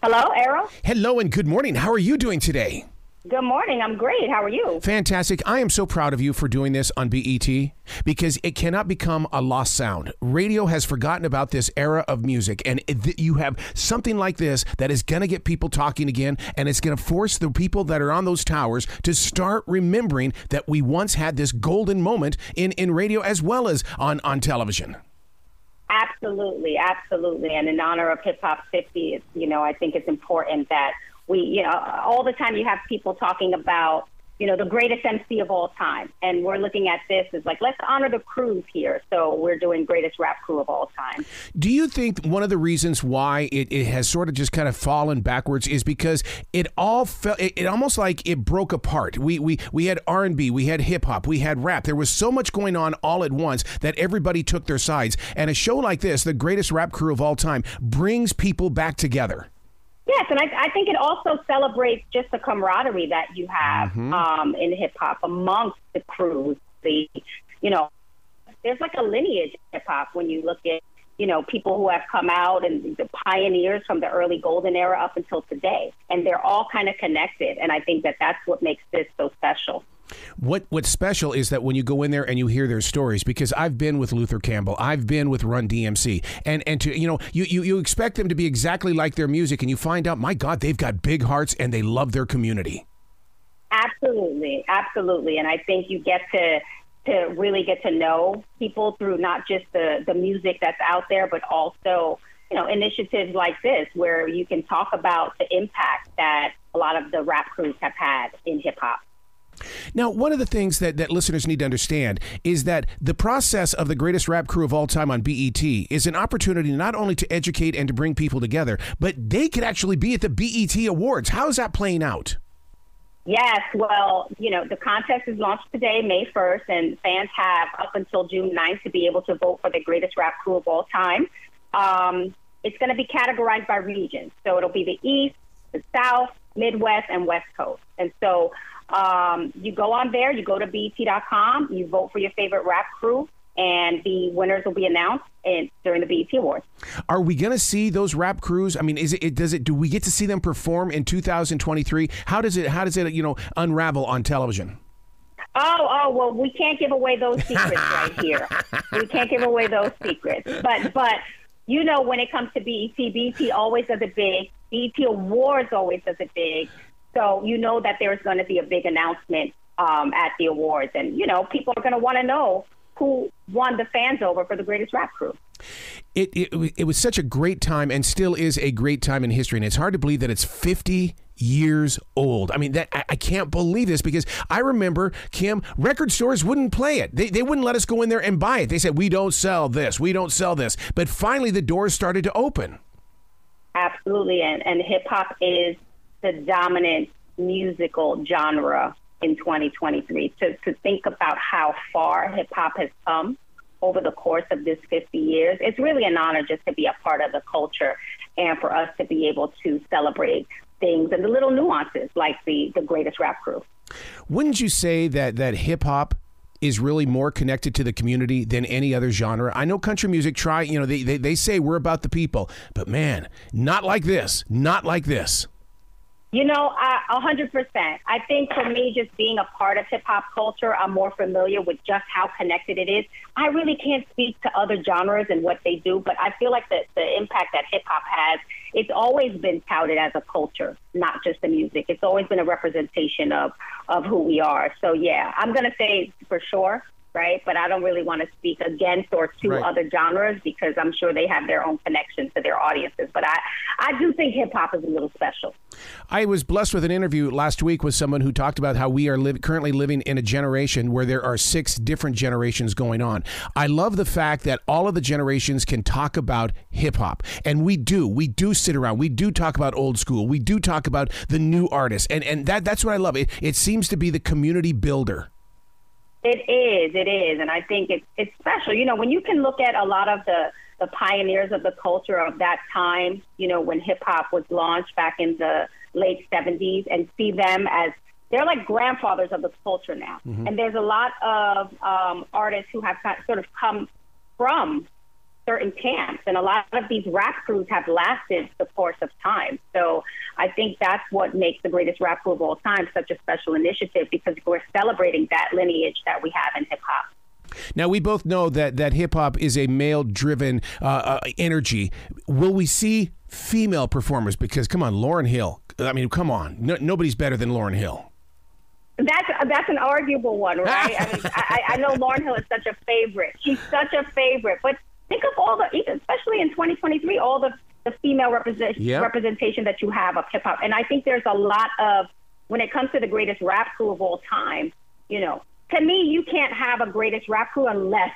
Hello, Errol. Hello and good morning. How are you doing today? Good morning. I'm great. How are you? Fantastic. I am so proud of you for doing this on BET because it cannot become a lost sound. Radio has forgotten about this era of music, and you have something like this that is going to get people talking again, and it's going to force the people that are on those towers to start remembering that we once had this golden moment in radio as well as on television. Absolutely. Absolutely. And in honor of Hip Hop 50, I think it's important that we, all the time you have people talking about, the greatest MC of all time. And we're looking at this as like, let's honor the crews here. So we're doing greatest rap crew of all time. Do you think one of the reasons why it has sort of just kind of fallen backwards is because it all felt, it almost like it broke apart. We had R&B, we had hip hop, we had rap. There was so much going on all at once that everybody took their sides. And a show like this, the greatest rap crew of all time, brings people back together. Yes, and I think it also celebrates just the camaraderie that you have in hip-hop amongst the crews. There's like a lineage in hip-hop when you look at, people who have come out and the pioneers from the early golden era up until today. And they're all kind of connected, and I think that that's what makes this so special. What's special is that when you go in there and you hear their stories, because I've been with Luther Campbell, I've been with Run DMC, and to you expect them to be exactly like their music, and you find out, my God, they've got big hearts and they love their community. Absolutely, absolutely, and I think you get to really get to know people through not just the music that's out there, but also initiatives like this where you can talk about the impact that a lot of the rap crews have had in hip hop. Now, one of the things that listeners need to understand is that the process of the greatest rap crew of all time on BET is an opportunity not only to educate and to bring people together, but they could actually be at the BET Awards. How is that playing out? Yes, well, the contest is launched today, May 1st, and fans have up until June 9th to be able to vote for the greatest rap crew of all time. It's going to be categorized by region. So it'll be the East, the South, Midwest, and West Coast. And so you go on there, you go to BET.com, you vote for your favorite rap crew, and the winners will be announced during the BET Awards. Are we going to see those rap crews? I mean, do we get to see them perform in 2023? How does it unravel on television? Oh, well, we can't give away those secrets right here. We can't give away those secrets. But when it comes to BET always does it big. BET Awards always does it big. So that there's going to be a big announcement at the awards. And, people are going to want to know who won the fans over for the greatest rap crew. It was such a great time and still is a great time in history. And it's hard to believe that it's 50 years old. I mean, I can't believe this because I remember, Kim, record stores wouldn't play it. They wouldn't let us go in there and buy it. They said, we don't sell this. We don't sell this. But finally, the doors started to open. Absolutely. And hip hop is the dominant musical genre in 2023. To think about how far hip hop has come over the course of this 50 years, it's really an honor just to be a part of the culture and for us to be able to celebrate things and the little nuances like the greatest rap crew. Wouldn't you say that hip hop is really more connected to the community than any other genre? I know country music they say we're about the people, but man, not like this, not like this. 100%. I think for me, just being a part of hip hop culture, I'm more familiar with just how connected it is. I really can't speak to other genres and what they do, but I feel like the impact that hip hop has, it's always been touted as a culture, not just the music. It's always been a representation of who we are. So yeah, I'm going to say for sure, right? But I don't really want to speak against or to other genres because I'm sure they have their own connection to their audiences. But I do think hip hop is a little special. I was blessed with an interview last week with someone who talked about how we are currently living in a generation where there are 6 different generations going on. I love the fact that all of the generations can talk about hip hop. And we do sit around. We do talk about old school. We do talk about the new artists. And that's what I love. It seems to be the community builder. It is. And I think it's special. When you can look at a lot of the pioneers of the culture of that time, when hip hop was launched back in the late 70s and see them as they're like grandfathers of the culture now. Mm-hmm. And there's a lot of artists who have sort of come from certain camps, and a lot of these rap crews have lasted the course of time. So I think that's what makes the greatest rap crew of all time such a special initiative, because we're celebrating that lineage that we have in hip hop. Now, we both know that hip hop is a male-driven energy. Will we see female performers? Because, come on, Lauryn Hill. I mean, come on. Nobody's better than Lauryn Hill. That's an arguable one, right? I mean, I know Lauryn Hill is such a favorite. She's such a favorite. But think of all the, especially in 2023, all the female representation that you have of hip-hop. And I think there's a lot of, when it comes to the greatest rap crew of all time, you know, to me, you can't have a greatest rap crew unless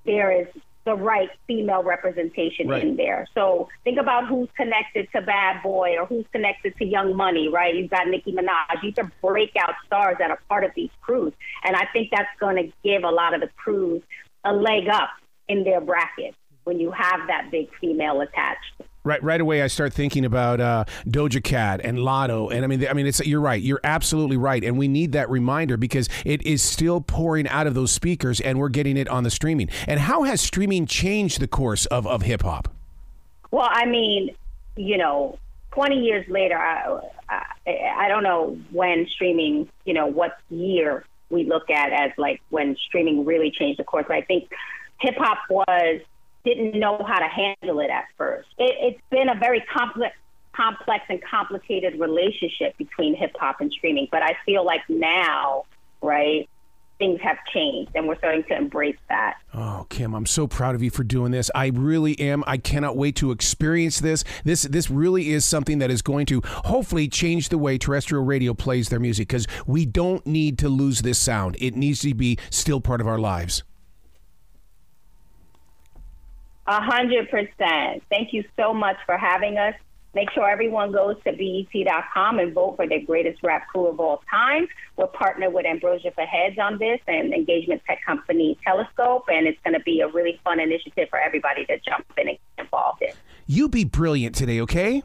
there is the right female representation in there. So think about who's connected to Bad Boy or who's connected to Young Money, right? You've got Nicki Minaj. These are breakout stars that are part of these crews. And I think that's going to give a lot of the crews a leg up in their bracket when you have that big female attached. Right away, I start thinking about Doja Cat and Lotto, and I mean, you're right. You're absolutely right, and we need that reminder because it is still pouring out of those speakers, and we're getting it on the streaming. And how has streaming changed the course of hip hop? Well, I mean, you know, 20 years later, I don't know when streaming, you know, what year we look at as like when streaming really changed the course. But I think hip hop didn't know how to handle it at first. It's been a very complex and complicated relationship between hip hop and streaming. But I feel like now, right, things have changed and we're starting to embrace that. Oh, Kim, I'm so proud of you for doing this. I really am. I cannot wait to experience this. This really is something that is going to hopefully change the way terrestrial radio plays their music, because we don't need to lose this sound. It needs to be still part of our lives. 100%. Thank you so much for having us. Make sure everyone goes to BET.com and vote for their greatest rap crew of all time. We're partnered with Ambrosia for Heads on this and engagement tech company Telescope, and it's going to be a really fun initiative for everybody to jump in and get involved in. You be brilliant today, okay?